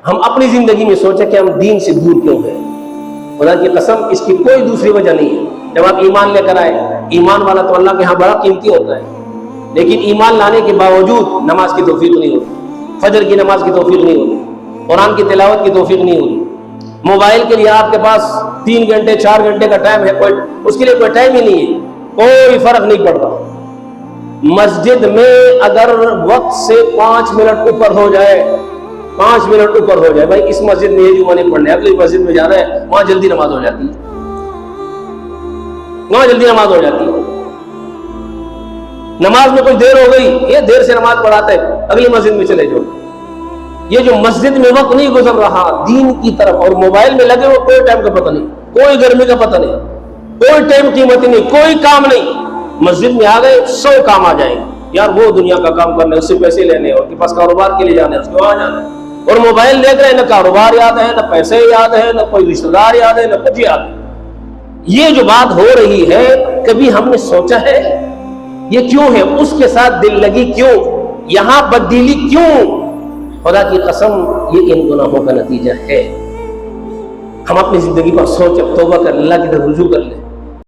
ہم اپنی زندگی میں سوچیں کہ ہم دین سے دور کیوں ہیں. خدا کی قسم اس کی کوئی دوسری وجہ نہیں ہے. جب آپ ایمان لے کر آئے، ایمان والا تو اللہ کے ہاں بڑا قیمتی ہوتا ہے، لیکن ایمان لانے کے باوجود نماز کی توفیق نہیں ہوتی، فجر کی نماز کی توفیق نہیں ہوتی، قرآن کی تلاوت کی توفیق نہیں ہوتی. موبائل کے لیے آپ کے پاس 3 گھنٹے 4 گھنٹے کا ٹائم ہے، اس کے لیے کوئی ٹائم ہی نہیں ہے، کوئی فرق نہیں پڑتا. مسجد میں اگر وقت سے 5 منٹ اوپر ہو جائے، 5 منٹ اوپر ہو جائے، بھائی اس مسجد میں یہ جمعہ نہیں پڑھنا ہے، اگلی مسجد میں جانا ہے، وہاں جلدی نماز ہو جاتی ہے، وہاں جلدی نماز ہو جاتی ہے. نماز میں کچھ دیر ہو گئی، یہ دیر سے نماز پڑھاتا ہے، اگلی مسجد میں چلے جاؤ. یہ جو مسجد میں وقت نہیں گزر رہا دین کی طرف، اور موبائل میں لگے ہوئے، کوئی ٹائم کا پتہ نہیں، کوئی گرمی کا پتہ نہیں، کوئی ٹائم قیمتی نہیں، کوئی کام نہیں. مسجد میں آ گئے 100 کام آ جائیں گے، یار وہ دنیا کا کام کرنا ہے، اس سے پیسے لینے ہیں، اس کے پاس کاروبار کے لیے جانا ہے، اس کو وہاں جانا ہے. اور موبائل دیکھ رہے ہیں، نہ کاروبار یاد ہے، نہ پیسے یاد ہے، نہ کوئی رشتہ دار یاد ہے، نہ کچھ یاد ہے. یہ جو بات ہو رہی ہے، کبھی ہم نے سوچا ہے یہ کیوں ہے؟ اس کے ساتھ دل لگی کیوں؟ یہاں بددلی کیوں؟ خدا کی قسم یہ ان گناہوں کا نتیجہ ہے. ہم اپنی زندگی پر سوچ، توبہ کر، اللہ کی طرف رجوع کر لیں.